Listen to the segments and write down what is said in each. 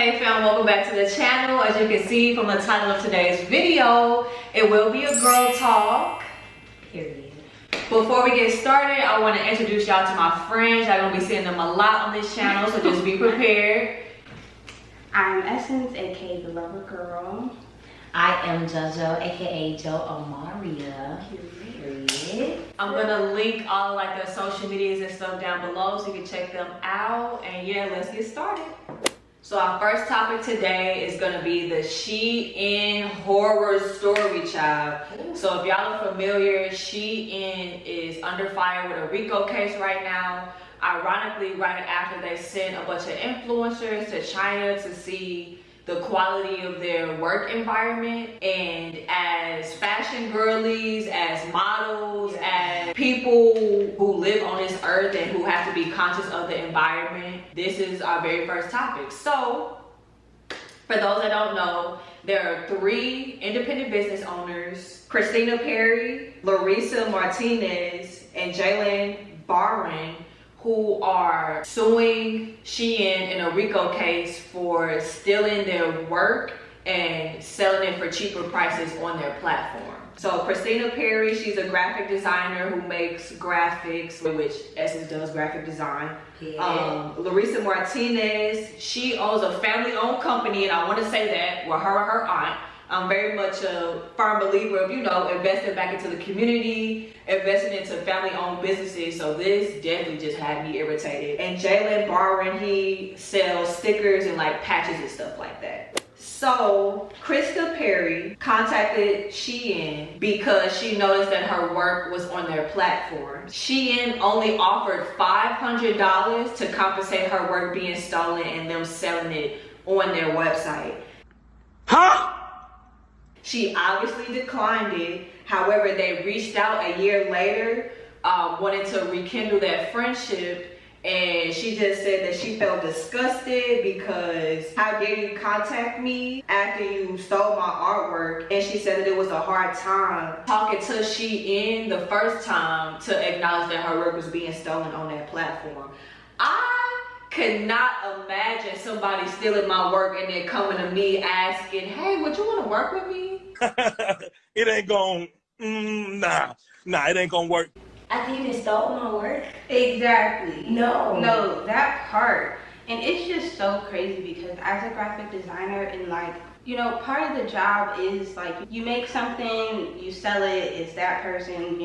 Hey fam, welcome back to the channel. As you can see from the title of today's video, it will be a girl talk. Period. Before we get started, I want to introduce y'all to my friends. Y'all gonna be seeing them a lot on this channel, so just be prepared. I'm Essence, aka the Lover Girl. I am JoJo, aka Jo Amaria. Period. I'm gonna link all like their social medias and stuff down below so you can check them out. And yeah, let's get started. So our first topic today is gonna be the Shein horror story, child. So if y'all are familiar, Shein is under fire with a RICO case right now. Ironically, right after they sent a bunch of influencers to China to see the quality of their work environment, and as fashion girlies, as models, as people who live on this earth and who have to be conscious of the environment, this is our very first topic. So for those that don't know, there are 3 independent business owners: Christina Perry, Larissa Martinez, and Jalen Barron, who are suing Shein in a RICO case for stealing their work and selling it for cheaper prices on their platform. So Christina Perry, she's a graphic designer who makes graphics, which Essence does graphic design. Yeah. Larissa Martinez, she owns a family-owned company, and I want to say that, well, her and her aunt. I'm very much a firm believer of, investing back into the community, investing into family-owned businesses. So this definitely just had me irritated. And Jalen Barron, he sells stickers and like patches and stuff like that. So Krista Perry contacted Shein because she noticed that her work was on their platform. Shein only offered $500 to compensate her work being stolen and them selling it on their website. Huh? She obviously declined it. However, they reached out a year later, wanted to rekindle that friendship, and she just said that she felt disgusted because how dare you contact me after you stole my artwork. And she said that it was a hard time talking to Shein the first time to acknowledge that her work was being stolen on that platform. I could not imagine somebody stealing my work and then coming to me asking, hey, would you want to work with me? It ain't gonna, nah, it ain't gonna work. I think you stole my work. Exactly. No, that part. And it's just so crazy because as a graphic designer and part of the job is like you make something, you sell it, it's that person,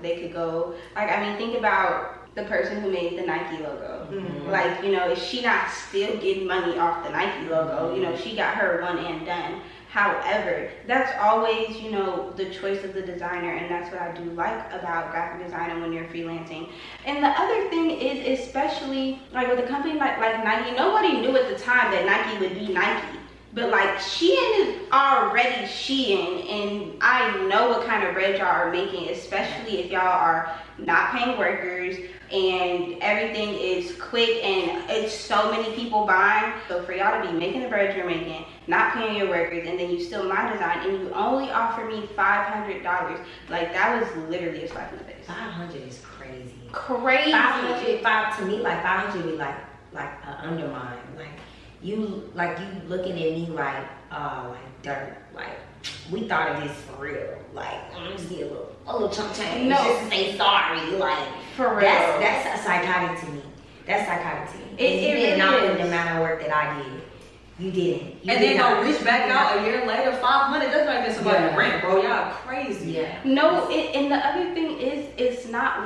they could go, think about the person who made the Nike logo. Mm-hmm. Is she not still getting money off the Nike logo? She got her one and done. However, that's always, the choice of the designer, and that's what I do like about graphic design when you're freelancing. And the other thing is, especially with a company like Nike, nobody knew at the time that Nike would be Nike. But Shein is already Shein, and I know what kind of bread y'all are making, especially if y'all are not paying workers and everything is quick and it's so many people buying. So for y'all to be making the bread you're making, not paying your workers, and then you steal my design and you only offer me $500, that was literally a slap in the face. 500 is crazy. Crazy. 500 to me, 500 be like an undermine. You looking at me like dirt. We thought of this for real. I'm just get a little chunk change. No. Just to say sorry. For real. That's psychotic to me. That's psychotic to me. It you did not really put the amount of work that I did. You didn't. And then go reach back out a year later, 500. That's like this somebody rent, bro. Y'all crazy. Yeah. No, and the other thing is, it's not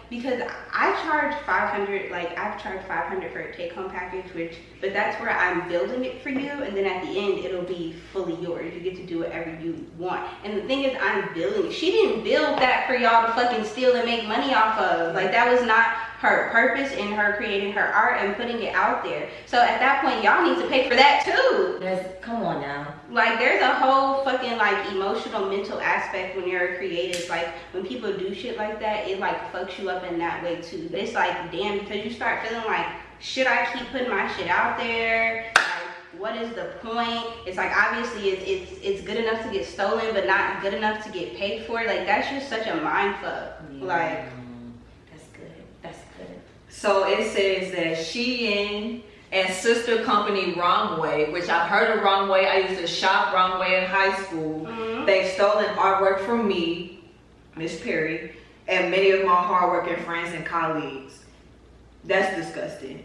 because I charge $500. I've charged $500 for a take-home package, but that's where I'm building it for you, and then at the end it'll be fully yours. You get to do whatever you want. And the thing is, I'm building. She didn't build that for y'all to fucking steal and make money off of. That was not her purpose in her creating her art and putting it out there. So at that point, y'all need to pay for that too. Come on now. There's a whole fucking emotional, mental aspect when you're a creative. When people do shit like that, it fucks you up in that way too. But it's damn, because you start feeling should I keep putting my shit out there? What is the point? It's obviously it's good enough to get stolen, but not good enough to get paid for. That's just such a mind fuck. Yeah. That's good. So it says that Shein and and sister company Wrong Way, which I've heard of Wrong Way. I used to shop Wrong Way in high school. They've stolen artwork from me, Miss Perry, and many of my hardworking friends and colleagues. That's disgusting.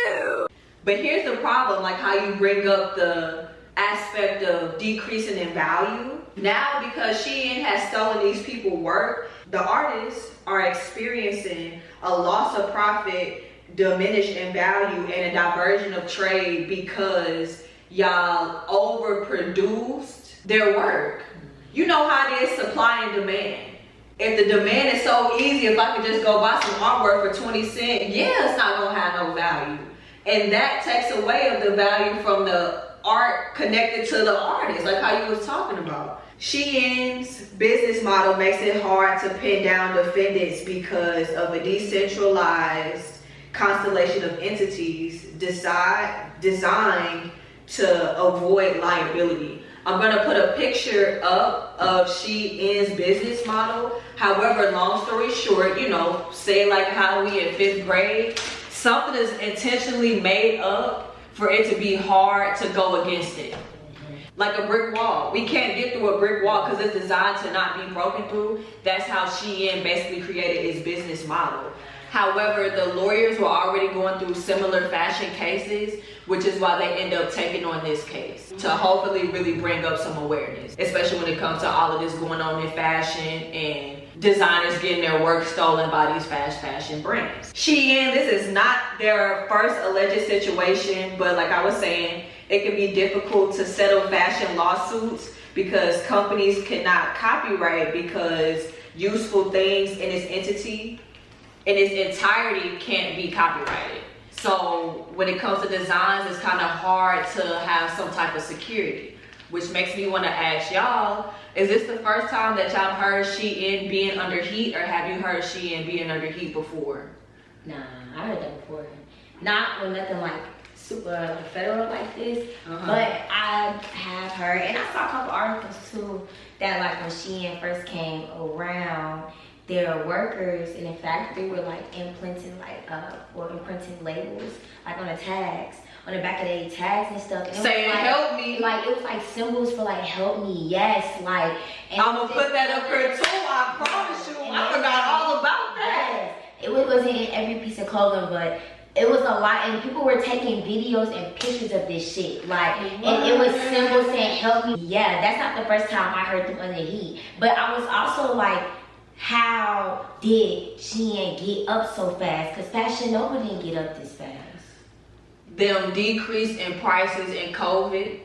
Ew. But here's the problem, like how you bring up the aspect of decreasing in value. Now, because Shein has stolen these people's work, the artists are experiencing a loss of profit, diminish in value, and a diversion of trade because y'all overproduced their work. You know how it is, supply and demand. If the demand is so easy, if I could just go buy some artwork for 20 cents, yeah, it's not gonna have no value. And that takes away of the value from the art connected to the artist, like how you was talking about. Shein's business model makes it hard to pin down defendants because of a decentralized constellation of entities designed to avoid liability. I'm gonna put a picture up of Shein's business model. However, long story short, you know, say like how we in 5th grade, something is intentionally made up for it to be hard to go against it. Like a brick wall. We can't get through a brick wall because it's designed to not be broken through. That's how Shein basically created its business model. However, the lawyers were already going through similar fashion cases, which is why they end up taking on this case to hopefully really bring up some awareness, especially when it comes to all of this going on in fashion and designers getting their work stolen by these fast fashion brands. Shein, this is not their first alleged situation, but like I was saying, it can be difficult to settle fashion lawsuits because companies cannot copyright because useful things in its entity in its entirety can't be copyrighted. So when it comes to designs, it's kind of hard to have some type of security, which makes me want to ask y'all, is this the first time that y'all heard Shein being under heat, or have you heard Shein being under heat before? Nah, I heard that before. Not with nothing like super federal like this, but I have heard, and I saw a couple articles too, that like when Shein first came around, their workers in the factory were like imprinting labels like on the tags, on the back of their tags and stuff. And saying like, help me. Like it was like symbols for like help me, yes, like. And I'm gonna put that up here too, I promise you. I forgot all about that. Yes. It wasn't in every piece of clothing, but it was a lot, and people were taking videos and pictures of this shit, like, and it was symbols saying help me. Yeah, that's not the first time I heard them under heat, but I was also like, how did Shein get up so fast? Because Fashion Nova didn't get up this fast. Them decrease in prices in COVID,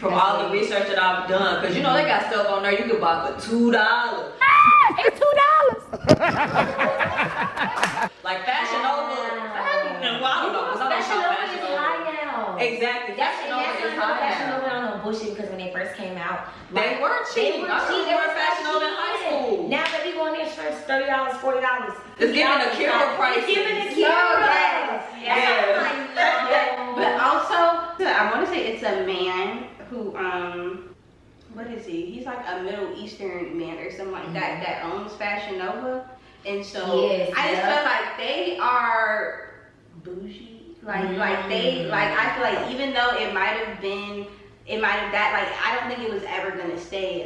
from all the research that I've done, because you know they got stuff on there you can buy for $2. It's $2. Like Fashion Nova, well, I don't know, because I don't Fashion shop Nova Fashion is Nova. high now. Exactly, Fashion Nova is high Fashion now. Nova on no bullshit, because when they first came out, They were cheap. I remember Fashion Nova in high school. Now they be going there shirts $30, $40. It's giving Akira prices. It's giving Akira prices. Yeah. But also, I want to say it's a man who, what is he? He's like a Middle Eastern man or something like that, that owns Fashion Nova. And so I just feel like they are bougie. Like they, like I feel like even though it might have that, like I don't think it was ever gonna stay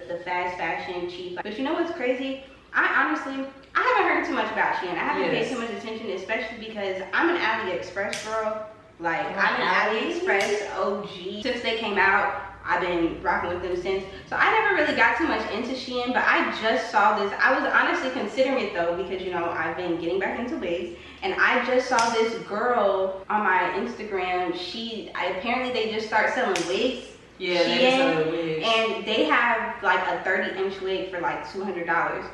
the fast fashion cheap. But you know what's crazy? I haven't heard too much about Shein. I haven't paid too much attention, especially because I'm an AliExpress girl. Like I'm an AliExpress OG. Since they came out, I've been rocking with them since. So I never really got too much into Shein, but I just saw this. I was honestly considering it though, because you know, I've been getting back into wigs, and I just saw this girl on my Instagram. Apparently they just start selling wigs. Yeah, they sell wigs. And they have like a 30-inch wig for like $200.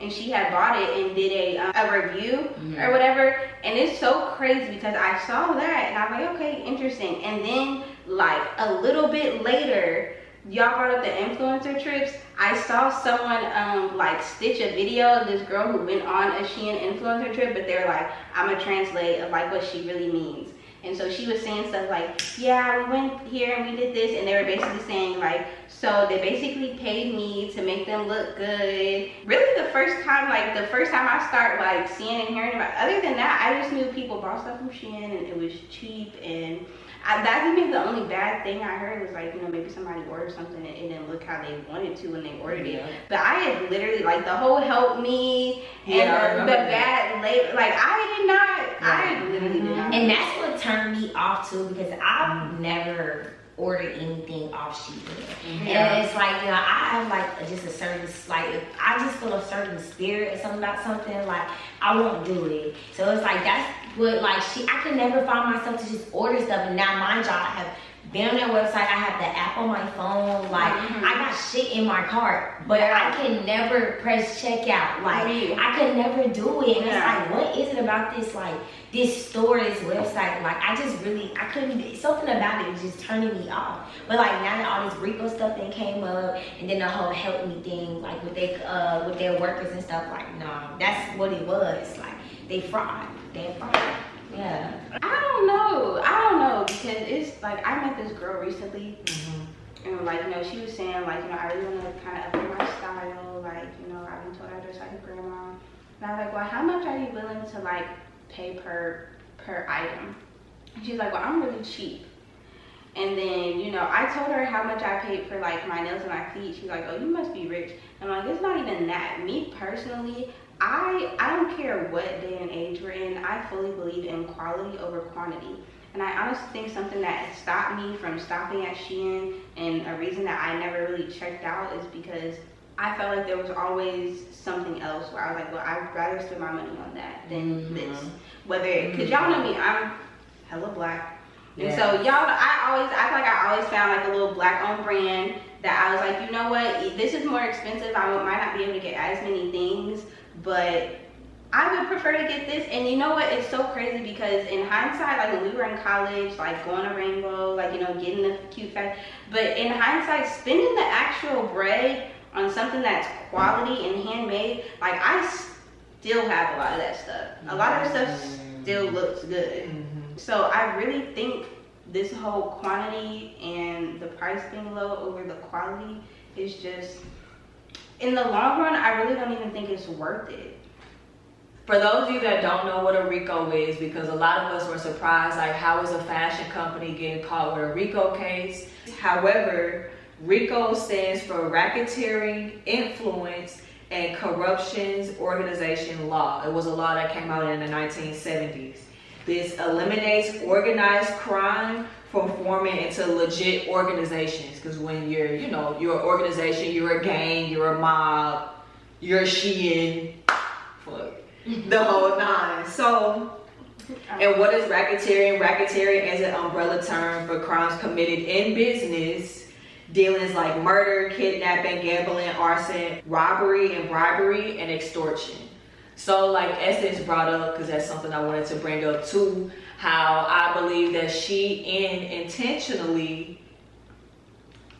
And she had bought it and did a review or whatever. And it's so crazy because I saw that and I'm like, okay, interesting. And then like a little bit later, y'all brought up the influencer trips. I saw someone like stitch a video of this girl who went on a Shein influencer trip, but they're like, I'm gonna translate of like what she really means. And so she was saying stuff like, yeah, we went here and we did this, and they were basically saying like, so they basically paid me to make them look good. Really the first time I start like seeing and hearing about, other than that, I just knew people bought stuff from Shein and it was cheap, and that's maybe the only bad thing I heard was like, you know, maybe somebody ordered something and it didn't look how they wanted to when they ordered it. But I had literally like the whole help me and the bad label, like I literally did not. And that's what turned me off too, because I've never ordered anything off Shein. And it's like, you know, I have like just a certain, like, if I just feel a certain spirit or something about something, like I won't do it. So it's like, that's what, like, I could never find myself to just order stuff. And now mind y'all, I have been on their website, I have the app on my phone, like I got shit in my cart, but I can never press checkout. Like I could never do it. And it's like, what is it about this, like this store, this website? Like I couldn't, something about it was just turning me off. But like now that all this RICO stuff then came up, and then the whole help me thing, like with their workers and stuff, like no, that's what it was. Like they fraud. Yeah. I don't know, because it's like, I met this girl recently, and like, you know, she was saying like, you know, I really want to kind of upgrade my style, like, you know, I've been told I dress like a grandma, and I was like, well, how much are you willing to like pay per item? And she's like, well, I'm really cheap. And then, you know, I told her how much I paid for like my nails and my feet. She's like, oh, you must be rich. And I'm like, it's not even that. Me personally, I don't care what day and age we're in. I fully believe in quality over quantity. And I honestly think something that stopped me from stopping at Shein, and a reason that I never really checked out, is because I felt like there was always something else where I was like, well, I'd rather spend my money on that than this. Whether, because y'all know me, I'm hella black. And so y'all, I feel like I always found like a little black owned brand that I was like, you know what, this is more expensive. I might not be able to get as many things, but I would prefer to get this. And you know what, it's so crazy because in hindsight, like when we were in college, like going to Rainbow, like, you know, getting the cute fact, but in hindsight, spending the actual bread on something that's quality and handmade, like I still have a lot of that stuff. A lot of the stuff still looks good. So I really think this whole quantity and the price being low over the quality is just, in the long run, I really don't even think it's worth it. For those of you that don't know what a RICO is, because a lot of us were surprised, like how is a fashion company getting caught with a RICO case? However, RICO stands for Racketeering, Influence, and Corruptions Organization Law. It was a law that came out in the 1970s. This eliminates organized crime from forming into legit organizations. Because when you're, you know, you're an organization, you're a gang, you're a mob, you're Shein, fuck, the whole nine. So, and what is racketeering? Racketeering is an umbrella term for crimes committed in business, dealings like murder, kidnapping, gambling, arson, robbery and bribery, and extortion. So like Essence brought up, because that's something I wanted to bring up too, how I believe that Shein intentionally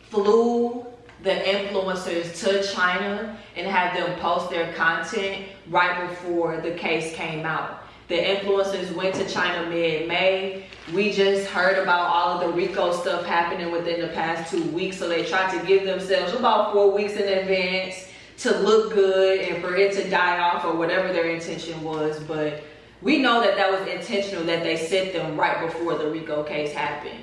flew the influencers to China and had them post their content right before the case came out. The influencers went to China mid-May. We just heard about all of the RICO stuff happening within the past 2 weeks, so they tried to give themselves about 4 weeks in advance to look good and for it to die off or whatever their intention was. But we know that that was intentional, that they sent them right before the RICO case happened.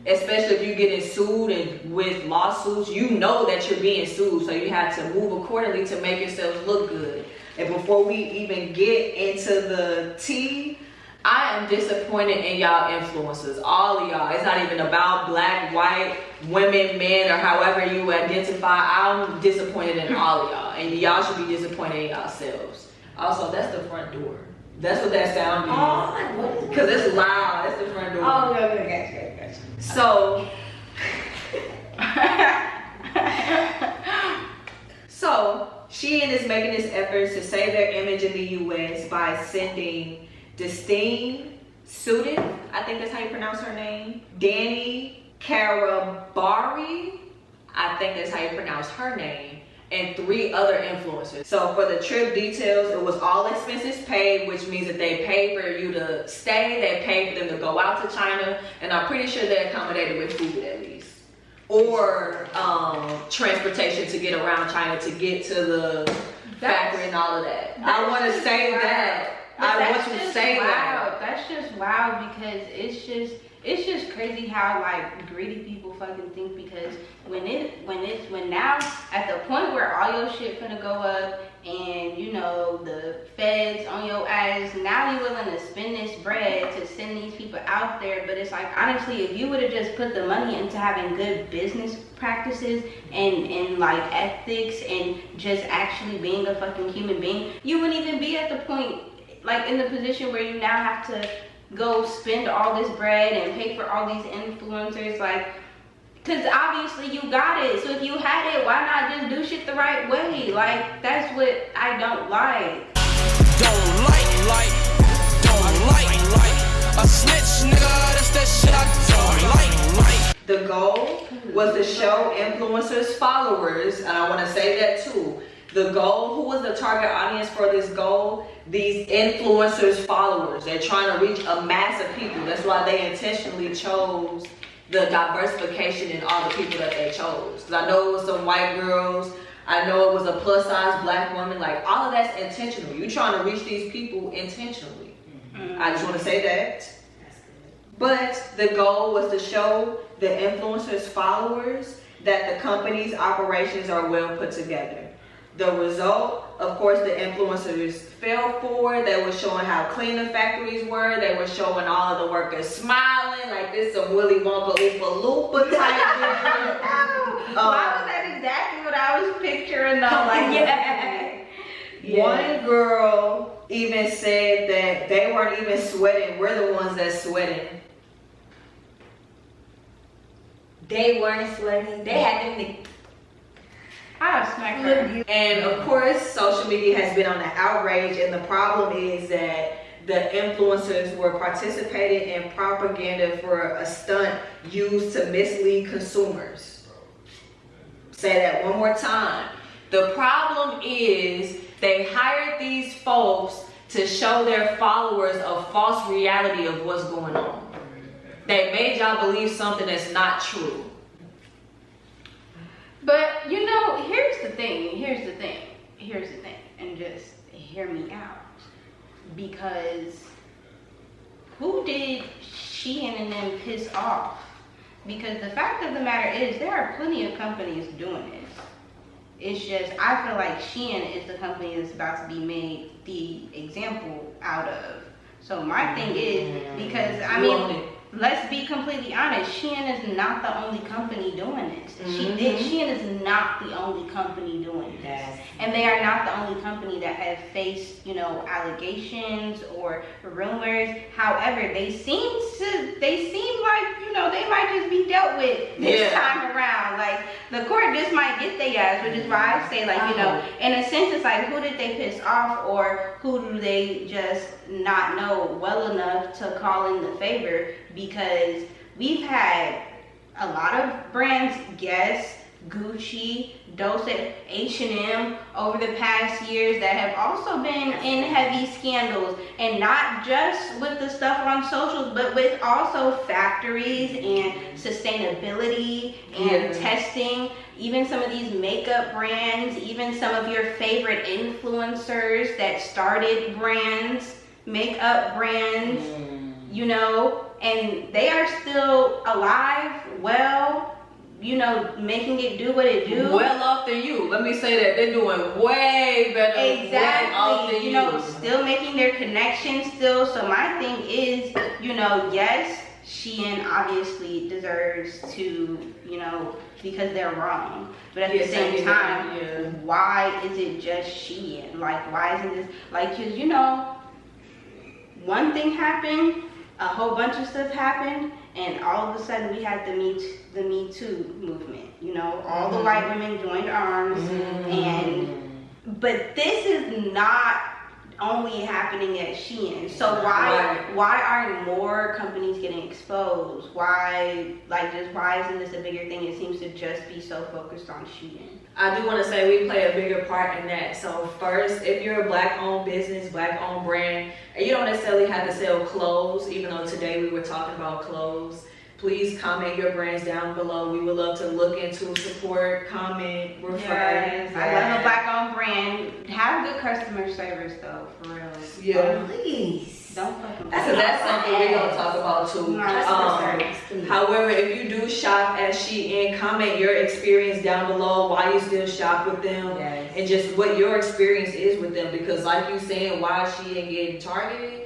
Especially if you're getting sued and with lawsuits, you know that you're being sued, so you have to move accordingly to make yourselves look good. And before we even get into the tea, I am disappointed in y'all influencers, all of y'all. It's not even about black, white, women, men, or however you identify. I'm disappointed in all of y'all, and y'all should be disappointed in yourselves. Also, that's the front door. That's what that sound means. Oh, because it's loud. That's the front door. Oh, okay, gotcha. So, Shein is making this effort to save their image in the U.S. by sending Destine Sudin, I think that's how you pronounce her name, Danny Karabari, I think that's how you pronounce her name, and 3 other influencers. So for the trip details, it was all expenses paid, which means that they paid for you to stay, they paid for them to go out to China, and I'm pretty sure they accommodated with food at least. Or transportation to get around China to get to the factory and all of that. I want to say that. I want to say that. That's just wild because it's just crazy how like greedy people fucking think, because when now at the point where all your shit finna go up and you know the feds on your ass, now you willing to spend this bread to send these people out there. But it's like, honestly, if you would have just put the money into having good business practices and like ethics and just actually being a fucking human being, you wouldn't even be at the point like in the position where you now have to go spend all this bread and pay for all these influencers, like, because obviously you got it. So if you had it, why not just do shit the right way? Like, that's what I don't like. Don't like a snitch, nigga. That's that shit I don't like. The goal was to show influencers followers, and I want to say that too. The goal, who was the target audience for this goal? These influencers followers. They're trying to reach a mass of people. That's why they intentionally chose the diversification in all the people that they chose. Because I know it was some white girls. I know it was a plus size black woman. Like, all of that's intentional. You're trying to reach these people intentionally. I just want to say that. But the goal was to show the influencers followers that the company's operations are well put together. The result, of course, the influencers fell for. They were showing how clean the factories were. They were showing all of the workers smiling like this some Willy Wonka Oompa Loompa type thing. Why was that exactly what I was picturing though? Like, yeah. One girl even said that they weren't even sweating. We're the ones that's sweating. They weren't sweating. They had them to... I'll smack her. And of course, social media has been on an outrage, and the problem is that the influencers were participating in propaganda for a stunt used to mislead consumers. Say that one more time. The problem is they hired these folks to show their followers a false reality of what's going on. They made y'all believe something that's not true. But you know, here's the thing, and just hear me out. Because who did Shein and them piss off? Because the fact of the matter is, there are plenty of companies doing this. It's just, I feel like Shein is the company that's about to be made the example out of. So my thing is, because I mean, let's be completely honest, Shein is not the only company doing this. Shein is not the only company doing this. And they are not the only company that have faced, you know, allegations or rumors. However, they seem like, you know, they might just be dealt with this time around. Like, the court just might get their ass, which is why I say, like, you know, in a sense, it's like, who did they piss off, or who do they just not know well enough to call in the favor? Because we've had a lot of brands, Guess, Gucci, Dolce, H&M over the past years that have also been in heavy scandals, and not just with the stuff on socials, but with also factories and sustainability and testing. Even some of these makeup brands, even some of your favorite influencers that started brands, makeup brands, you know, and they are still alive, well, you know, making it do what it do. Well off than you. Let me say that. They're doing way better. Exactly. You know, still making their connections still. So my thing is, you know, yes, Shein obviously deserves to, you know, because they're wrong. But at the same time, why is it just Shein? Like, why isn't this, like, because, you know, one thing happened, a whole bunch of stuff happened, and all of a sudden we had the Me Too movement. You know, all the white women joined arms, but this is not only happening at Shein. So why aren't more companies getting exposed? Why isn't this a bigger thing? It seems to just be so focused on Shein. I do want to say we play a bigger part in that. So first, if you're a Black-owned business, Black-owned brand, and you don't necessarily have to sell clothes, even though today we were talking about clothes, please comment your brands down below. We would love to look into, support, comment, refer. Yes, I love a Black-owned brand. Have good customer service though, for real. Yeah. Please. Don't fucking. That's something we're gonna talk about too. Customer service, please. However, if you do shop at Shein, comment your experience down below, why you still shop with them, Yes. and just what your experience is with them. Because like you saying, why Shein getting targeted,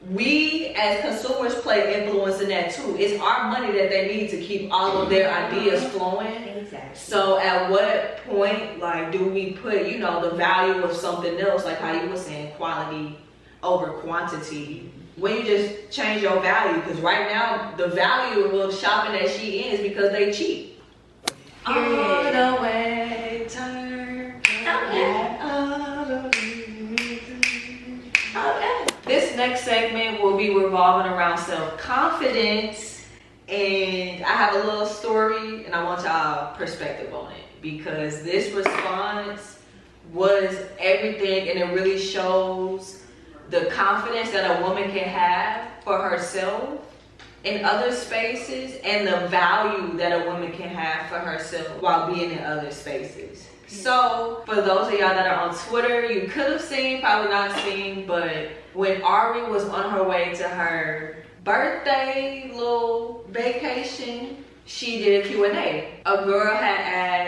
we as consumers play influence in that too. It's our money that they need to keep all of their ideas flowing. Exactly. So at what point, like, do we put, you know, the value of something else, like how you were saying, quality over quantity, when you just change your value? Because right now the value of shopping at Shein is because they cheap. All the way turn. Okay. This next segment will be revolving around self-confidence, and I have a little story and I want y'all perspective on it, because this response was everything, and it really shows the confidence that a woman can have for herself in other spaces, and the value that a woman can have for herself while being in other spaces. So for those of y'all that are on Twitter, you could have seen, probably not seen, but when Ari was on her way to her birthday little vacation, she did a Q&A. A girl had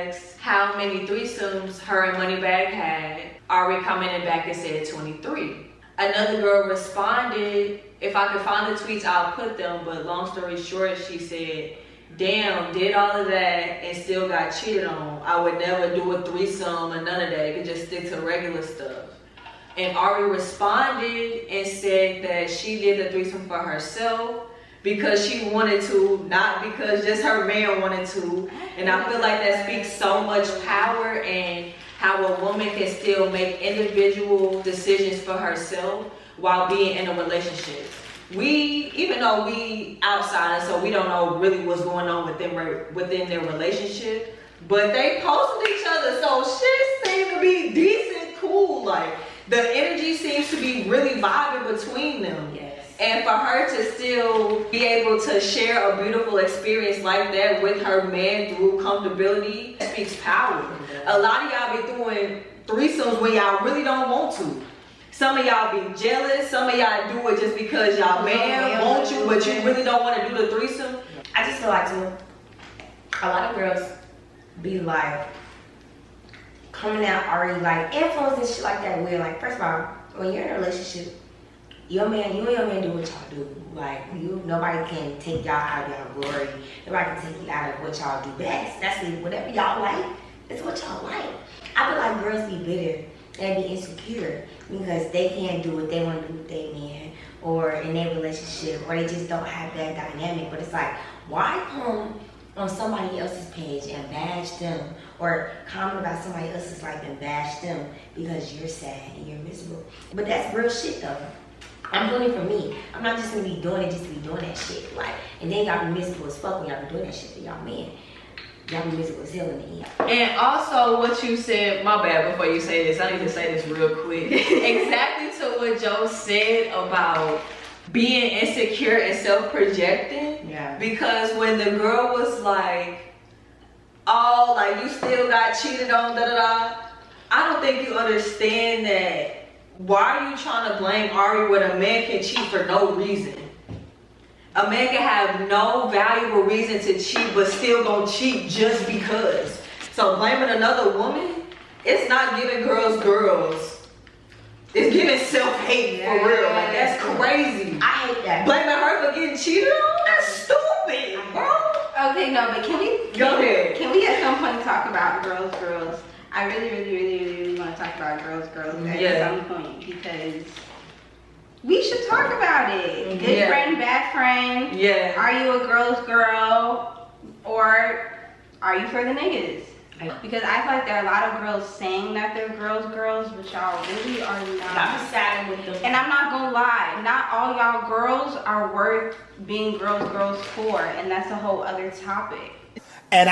asked how many threesomes her and Moneybag had. Ari commented back and said 23. Another girl responded, if I could find the tweets, I'll put them, but long story short, she said, damn, did all of that and still got cheated on. I would never do a threesome or none of that. It could just stick to regular stuff. And Ari responded and said that she did the threesome for herself because she wanted to, not because just her man wanted to. And I feel like that speaks so much power, and how a woman can still make individual decisions for herself while being in a relationship. Even though we outsiders, so we don't know really what's going on within their relationship, but they posted each other, so shit seemed to be decent, cool. Like, the energy seems to be really vibing between them. Yes. And for her to still be able to share a beautiful experience like that with her man through comfortability speaks power. A lot of y'all be doing threesomes when y'all really don't want to. Some of y'all be jealous. Some of y'all do it just because y'all man want you, but you really don't want to do the threesome. I just feel like too, a lot of girls be like coming out already like influence and shit like that. Weird. Like, first of all, when you're in a relationship, you and your man do what y'all do. Like, nobody can take y'all out of y'all glory. Nobody can take you out of what y'all do best. That's it. Whatever y'all like, that's what y'all like. I feel like girls be bitter and be insecure because they can't do what they want to do with their man or in their relationship, or they just don't have that dynamic. But it's like, why come on somebody else's page and bash them, or comment about somebody else's life and bash them because you're sad and you're miserable? But that's real shit though. I'm doing it for me. I'm not just gonna be doing it just to be doing that shit. Like, and then y'all be miserable as fuck when y'all be doing that shit for y'all men. Y'all be miserable as hell in the end. And also what you said, my bad, before you say this, I need to say this real quick. Exactly to what Joe said about being insecure and self-projecting. Yeah. Because when the girl was like, oh, like, you still got cheated on, da-da-da, I don't think you understand that. Why are you trying to blame Ari when a man can cheat for no reason? A man can have no valuable reason to cheat, but still gonna cheat just because. So blaming another woman, it's not giving girls. It's giving self-hate for real. Like, that's crazy. I hate that. Blaming her for getting cheated on? That's stupid, bro. Okay, no, but can we at some point talk about girls? I really want to talk about girls at some point, because we should talk about it. Good friend, bad friend. Yeah. Are you a girl's girl, or are you for the niggas? Because I feel like there are a lot of girls saying that they're girls, but y'all really are not. I'm siding with them. And I'm not gonna lie, not all y'all girls are worth being girls for, and that's a whole other topic. And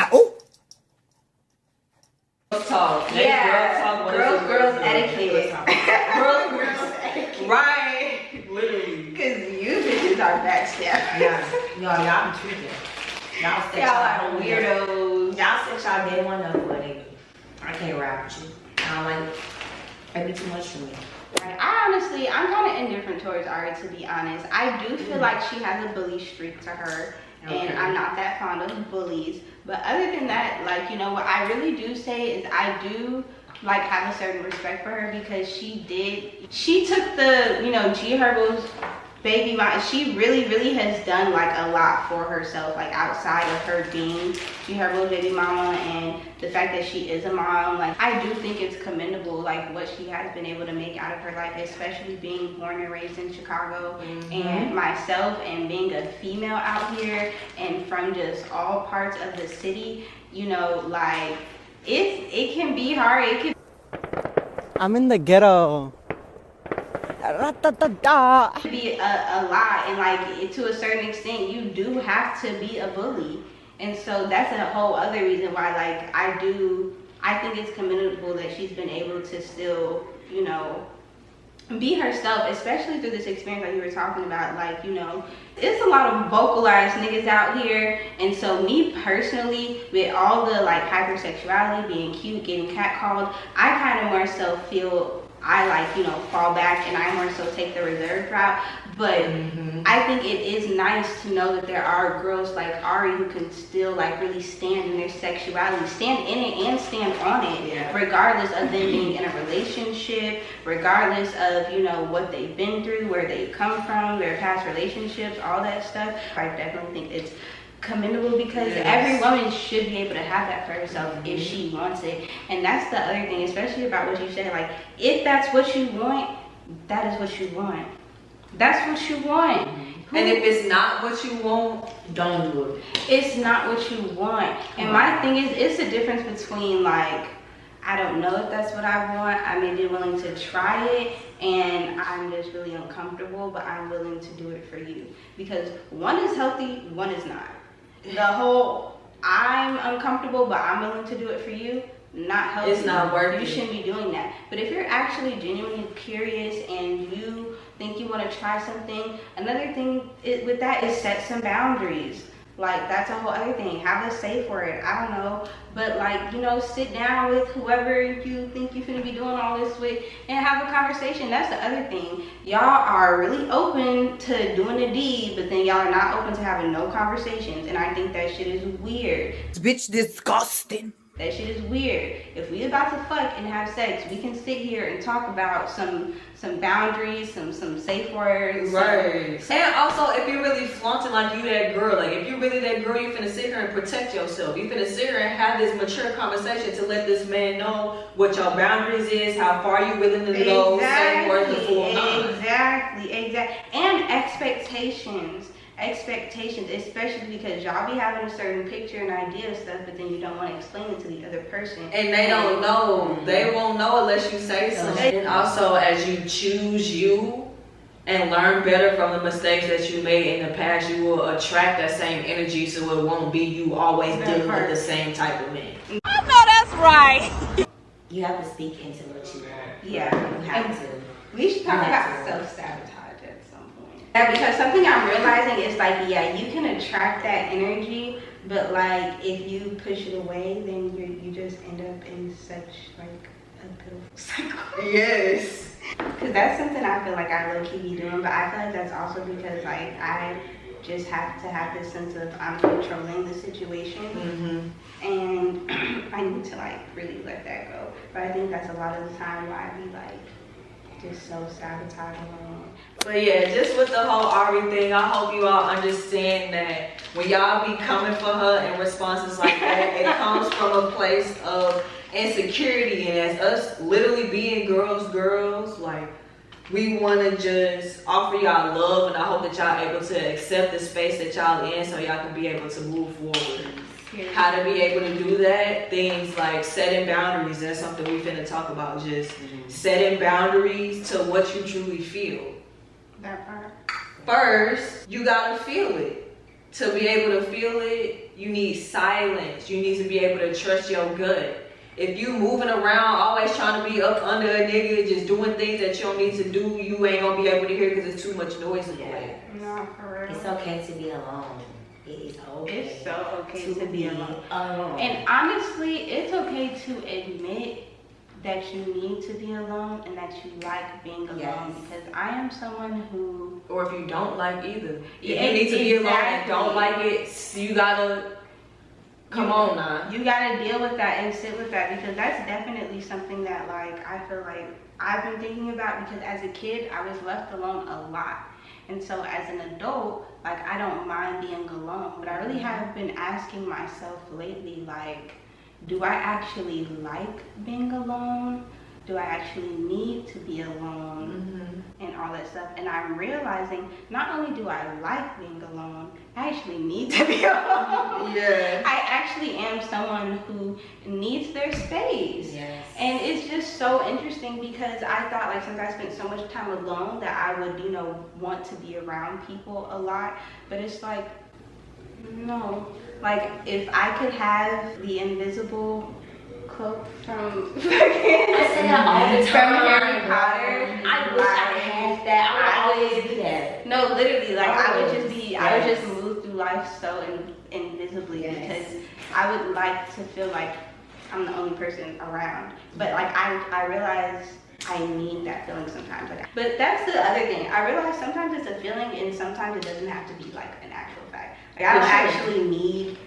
Talk. Yeah, girls etiquette. Girls etiquette. Right. Literally. Because you bitches are backstabbers. Yeah. Y'all be tweaking. Y'all set Y'all are weirdos. Y'all set y'all day one up for it. I can't rap with you. I don't like it. That'd be too much for me. I'm kind of indifferent towards Ari, to be honest. I do feel like she has a bully streak to her, and I'm not that fond of bullies. But other than that, like, you know, what I really do say is I do like have a certain respect for her, because she took the, you know, G Herbo's baby mama. She really has done like a lot for herself, like outside of her being G Herbo's baby mama, and the fact that she is a mom. Like, I do think it's commendable, like what she has been able to make out of her life, especially being born and raised in Chicago, and myself, and being a female out here and from just all parts of the city. You know, like it can be hard. It can I'm in the ghetto. be a lot, and like to a certain extent you do have to be a bully, and so that's a whole other reason why, like, I think it's commendable that she's been able to still, you know, be herself, especially through this experience like you were talking about. Like, you know, it's a lot of vocalized niggas out here, and so me personally, with all the like hypersexuality, being cute, getting catcalled, I kind of more so feel I, like, you know, fall back, and I more so take the reserved route. But I think it is nice to know that there are girls like Ari who can still like really stand in their sexuality, stand in it and stand on it, regardless of them being in a relationship, regardless of, you know, what they've been through, where they've come from, their past relationships, all that stuff. I definitely think it's commendable, because every woman should be able to have that for herself if she wants it. And that's the other thing, especially about what you said, like, if that's what you want, that is what you want. That's what you want. And if it's not what you want, Don't do it. It's not what you want. And my thing is, it's a difference between, like, I don't know if that's what I want, I may be willing to try it, and I'm just really uncomfortable, but I'm willing to do it for you. Because one is healthy, one is not. The whole I'm uncomfortable but I'm willing to do it for you, not healthy. It's not worth You it. shouldn't be doing that. But if you're actually genuinely curious and you think you want to try something, another thing with that is set some boundaries. Like, that's a whole other thing. Have a safe word. I don't know. But, like, you know, sit down with whoever you think you're gonna be doing all this with and have a conversation. That's the other thing. Y'all are really open to doing the deed, but then y'all are not open to having no conversations. And I think that shit is weird. Bitch, disgusting. That shit is weird. If we about to fuck and have sex, we can sit here and talk about some boundaries, some safe words. right. And also, if you're really flaunting like you that girl, like if you're really that girl, you finna sit here and protect yourself. You finna sit here and have this mature conversation to let this man know what your boundaries is, how far you willing to go, safe words the full nine. Exactly. And expectations, especially because y'all be having a certain picture and idea of stuff, but then you don't want to explain it to the other person. And they don't know. They won't know unless you say something. And also, as you choose you and learn better from the mistakes that you made in the past, you will attract that same energy, so it won't be you always dealing with the same type of man. I know that's right. You have to speak into what you want. Yeah. You have to. We should talk about self-sabotage at some point. Yeah, because something I'm realizing is, like, yeah, you can attract that energy, but, like, if you push it away, then you just end up in such, like, a pitiful cycle. Yes. Because that's something I feel like I low-key be doing, but I feel like that's also because, like, I just have to have this sense of I'm controlling the situation, and I need to, like, really let that go. But I think that's a lot of the time why I be, like, just so sabotaging alone. But yeah, just with the whole Ari thing, I hope you all understand that when y'all be coming for her and responses like that, it comes from a place of insecurity, and as us literally being girls, like, we want to just offer y'all love, and I hope that y'all able to accept the space that y'all in so y'all can be able to move forward. How to be able to do that, things like setting boundaries, that's something we finna talk about, just setting boundaries to what you truly feel. That part. First, you gotta feel it. To be able to feel it, you need silence. You need to be able to trust your gut. if you moving around, always trying to be up under a nigga, just doing things that you don't need to do, you ain't gonna be able to hear because it's too much noise in the way. No, for real. It's okay to be alone. It's okay. It's so okay to be alone. alone. And honestly, it's okay to admit that you need to be alone and that you like being alone. Yes. Because I am someone who, Or if you don't like either. If Yeah, you need to be alone and exactly. don't like it, you gotta come on now. you gotta deal with that and sit with that, because that's definitely something that like I feel like I've been thinking about, because as a kid I was left alone a lot. And so as an adult, like I don't mind being alone, but I really have been asking myself lately, like, do I actually like being alone? Do I actually need to be alone? And all that stuff. And I'm realizing not only do I like being alone, I actually need to be alone. Yeah. I actually am someone who needs their space. Yes. And it's just so interesting because I thought, like, since I spent so much time alone that I would, you know, want to be around people a lot. But it's like, no. Like, if I could have the invisible cloak from I say that all the time. from Harry Potter, I wish I had that. I would always do that. no, literally, like I would just be, I would Yes. just move through life so invisibly, Yes. because I would like to feel like I'm the only person around. But like I realize I need that feeling sometimes. Like, but that's the other thing. I realize sometimes it's a feeling, and sometimes it doesn't have to be like an actual fact. Like I don't actually need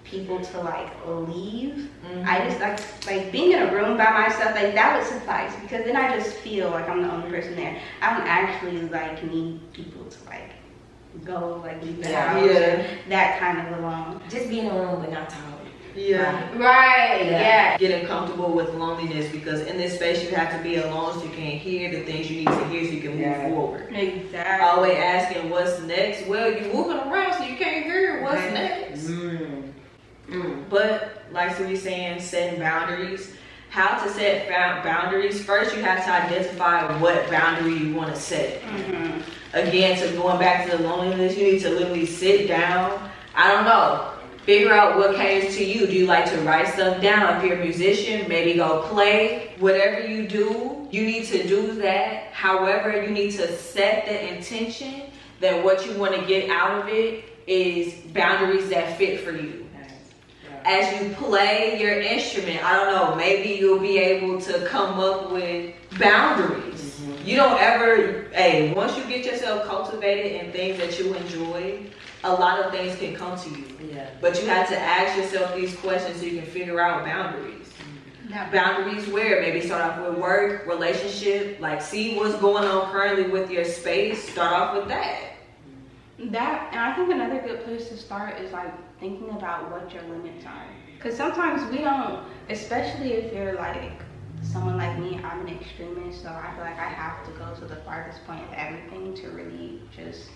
people to like leave. I just like being in a room by myself, like that would suffice, because then I just feel like I'm the only person there. I don't actually like need people to like go like leave the house. Yeah. That kind of alone. Just being alone but not talking. Yeah. Right. Yeah. Getting comfortable with loneliness, because in this space you have to be alone so you can hear the things you need to hear so you can move forward. Exactly. Always asking what's next. Well, you're moving around so you can't hear what's next. But like we saying, setting boundaries. How to set boundaries. First, you have to identify what boundary you want to set. Again, so going back to the loneliness, you need to literally sit down. I don't know. Figure out what caters to you. Do you like to write stuff down? If you're a musician, maybe go play. Whatever you do, you need to do that. However, you need to set the intention that what you want to get out of it is boundaries that fit for you. As you play your instrument, I don't know, maybe you'll be able to come up with boundaries. You don't ever, once you get yourself cultivated in things that you enjoy, a lot of things can come to you. Yeah. But you have to ask yourself these questions so you can figure out boundaries. Boundaries where? Maybe start off with work, relationship, like see what's going on currently with your space, start off with that. That, and I think another good place to start is like thinking about what your limits are. Because sometimes we don't, especially if you're like someone like me, I'm an extremist, so I feel like I have to go to the farthest point of everything to really just,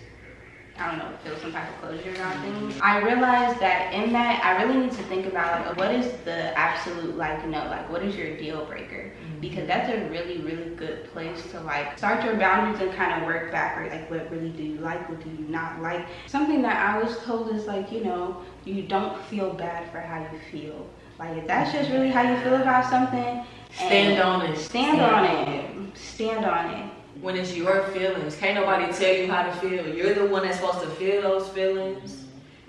I don't know, feel some type of closure about things. I realized that in that, I really need to think about like, what is the absolute like, no, like what is your deal breaker? Because that's a really, really good place to like start your boundaries and kind of work backward. Like what really do you like, what do you not like? Something that I was told is like, you know, you don't feel bad for how you feel. Like if that's just really how you feel about something, Stand on it. Stand on it. Stand on it. When it's your feelings, can't nobody tell you how to feel. You're the one that's supposed to feel those feelings.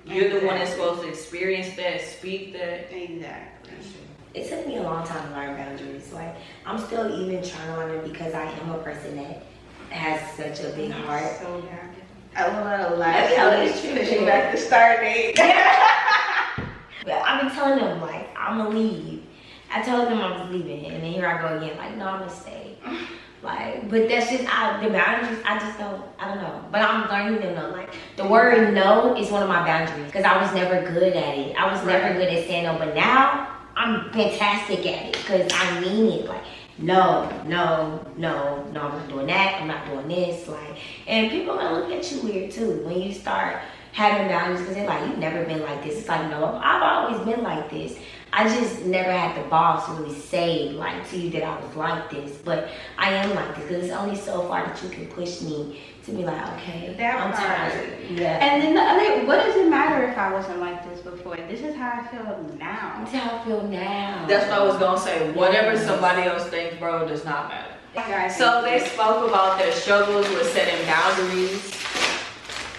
You're the one that's supposed to experience that, speak that. Exactly. It took me a long time to learn boundaries. Like, I'm still even trying to learn it because I am a person that has such a big heart. So bad. LOL, last That's pushing back the start date. But I've been telling them, like, I'm gonna leave. I told them I was leaving, and then here I go again, like, no, I'm gonna stay. Like, but that's just, the boundaries, I don't know. But I'm learning them though. Like, the word no is one of my boundaries, because I was never good at it. I was never good at saying no, but now, I'm fantastic at it, because I mean it. Like, no, I'm not doing that, I'm not doing this. Like, and people are gonna look at you weird too, when you start having boundaries, because they're like, you've never been like this. It's like, no, I've always been like this. I just never had the balls to really say like to you that I was like this, but I am like this, because it's only so far that you can push me to be like, okay, I'm tired. Yeah. And then the other, what does it matter if I wasn't like this before. This is how I feel now. That's how I feel now. That's what I was gonna say. Whatever somebody else thinks, bro, does not matter. So they spoke about their struggles with setting boundaries.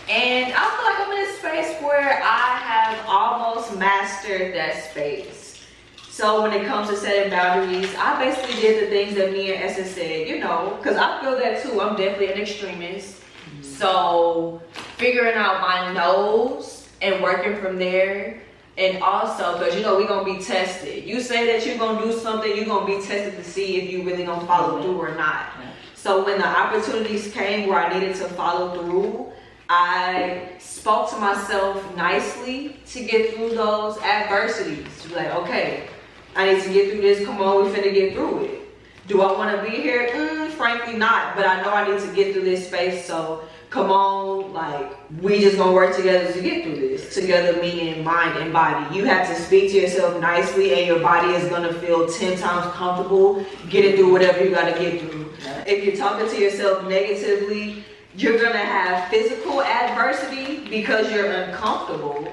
And I feel like I'm in a space where I have almost mastered that space. So when it comes to setting boundaries, I basically did the things that me and Essence said, you know, because I feel that too. I'm definitely an extremist. So figuring out my no's and working from there. And also, because you know, we're going to be tested. You say that you're going to do something, you're going to be tested to see if you really going to follow through or not. So when the opportunities came where I needed to follow through, I spoke to myself nicely to get through those adversities. To be like, okay, I need to get through this. Come on, we finna get through it. Do I want to be here? Frankly not. But I know I need to get through this space. So come on, like, we just gonna work together to get through this. Together meaning mind and body. You have to speak to yourself nicely and your body is gonna feel 10 times comfortable getting through whatever you gotta get through. If you're talking to yourself negatively, you're gonna have physical adversity because you're uncomfortable.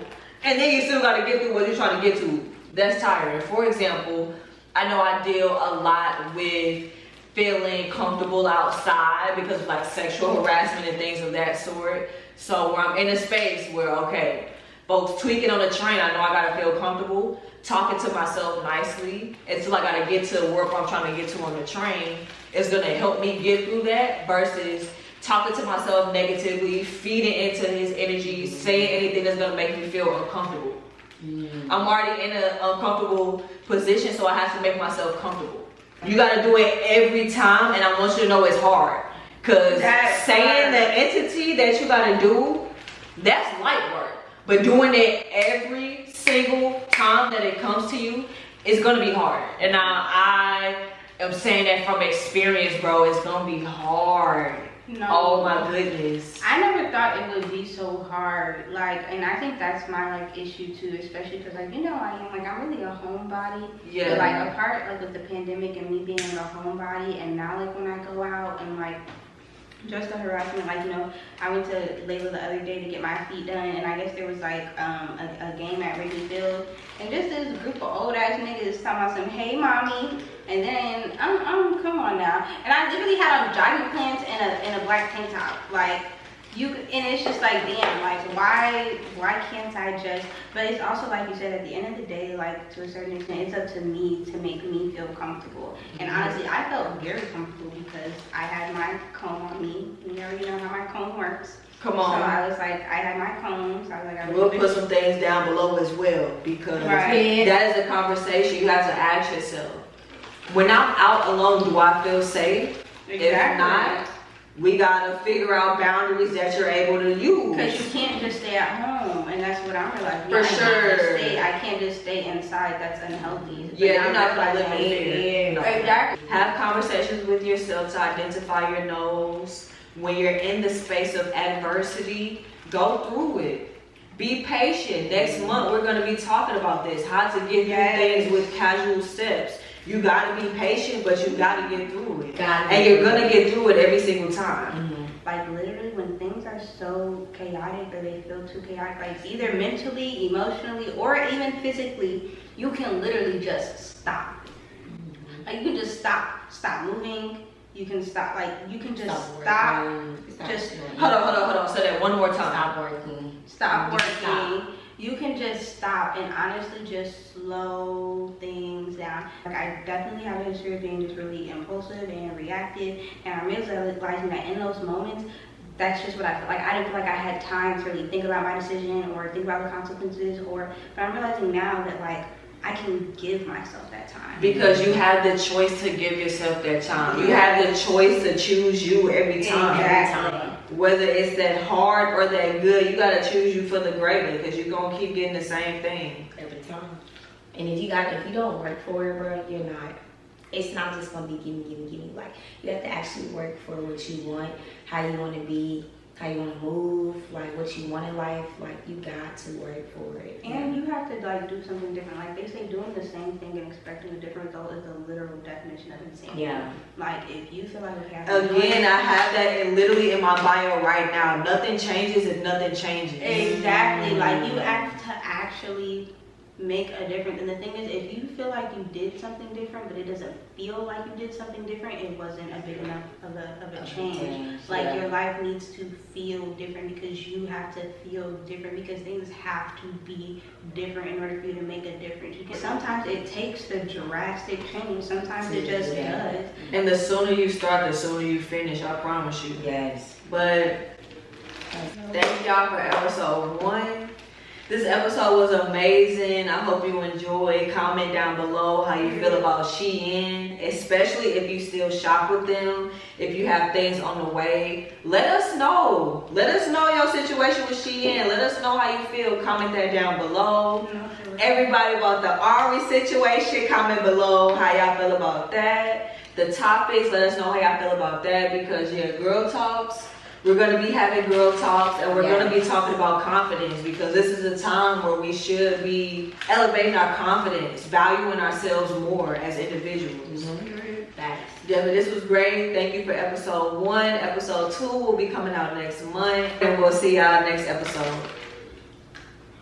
And then you still gotta get through what you're trying to get to. That's tiring. For example, I know I deal a lot with feeling comfortable outside because of like sexual harassment and things of that sort. So where I'm in a space where, okay, folks tweaking on the train, I know I gotta feel comfortable talking to myself nicely until I gotta get to work where I'm trying to get to on the train. It's gonna help me get through that versus talking to myself negatively, feeding into his energy, saying anything that's gonna make me feel uncomfortable. I'm already in an uncomfortable position, so I have to make myself comfortable. You gotta do it every time, and I want you to know it's hard. Cause saying the entity that you gotta do, that's light work. But doing it every single time that it comes to you is gonna be hard. And now I am saying that from experience, bro. It's gonna be hard. No. Oh my goodness. I never thought it would be so hard. Like, and I think that's my like issue too, especially because like, you know, I'm really a homebody. Yeah. But like a part like with the pandemic and me being a homebody, and now like when I go out and like just the harassment, like, you know, I went to Layla the other day to get my feet done, and I guess there was like a game at Wrigley Field, and just this group of old ass niggas talking about some hey mommy, and then I'm come on now, and I literally had on jogging pants and a black tank top, like you, and it's just like damn, like why can't I just? But it's also like you said, at the end of the day, like to a certain extent, it's up to me to make me feel comfortable. And honestly, I felt very comfortable because I had my comb on me. You already know how my comb works. Come on. So I was like, I had my comb, so I was like, We'll put some things down below as well, because that is a conversation you have to ask yourself. When I'm out alone, do I feel safe? Exactly. If not, we gotta figure out boundaries that you're able to use. Because you can't just stay at home, and that's what I'm realizing. For sure. I can't just stay inside. That's unhealthy. Yeah, you're not gonna live in fear. No. Exactly. Have conversations with yourself to identify your no's. When you're in the space of adversity, go through it. Be patient. Next month, we're gonna be talking about this. How to get through things with casual steps. You gotta be patient, but you gotta get through it. And you're gonna get through it every single time. Like literally when things are so chaotic or they feel too chaotic, like either mentally, emotionally, or even physically, you can literally just stop. Like you can just stop moving. You can stop, like you can just stop. Hold on. Say that one more time. Stop working. You can just stop and honestly just slow things down. Like I definitely have a history of being just really impulsive and reactive, and I'm realizing that in those moments, that's just what I feel like. I didn't feel like I had time to really think about my decision or think about the consequences, but I'm realizing now that like I can give myself that time. Because you have the choice to give yourself that time. You have the choice to choose you every time. Exactly. Whether it's that hard or that good, you gotta choose you for the greater, because you're gonna keep getting the same thing every time. And if you don't work for it, bro, you're not. It's not just gonna be gimme. Like you have to actually work for what you want, how you want to be, how you want to move, like what you want in life, like you got to work for it. And you have to like do something different. Like they say, doing the same thing and expecting a different result is the literal definition of insanity. Yeah. Like if you feel like okay, Again, I have that literally in my bio right now. Nothing changes if nothing changes. exactly, like you have to actually make a difference. And the thing is, if you feel like you did something different but it doesn't feel like you did something different, it wasn't a big enough of a change. Like your life needs to feel different because you have to feel different, because things have to be different in order for you to make a difference. Because sometimes it takes the drastic change, sometimes it just does. And the sooner you start, the sooner you finish, I promise you. Yes. But thank y'all for episode 1. This episode was amazing. I hope you enjoyed. Comment down below how you feel about Shein, especially if you still shop with them. If you have things on the way, let us know. Let us know your situation with Shein. Let us know how you feel. Comment that down below. Everybody about the Ari situation, comment below how y'all feel about that. The topics, let us know how y'all feel about that, because girl talks. We're going to be having girl talks, and we're going to be talking about confidence, because this is a time where we should be elevating our confidence, valuing ourselves more as individuals. Yeah, but this was great. Thank you for episode 1. Episode 2 will be coming out next month, and we'll see y'all next episode.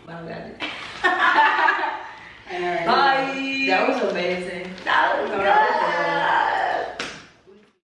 Bye. That was amazing.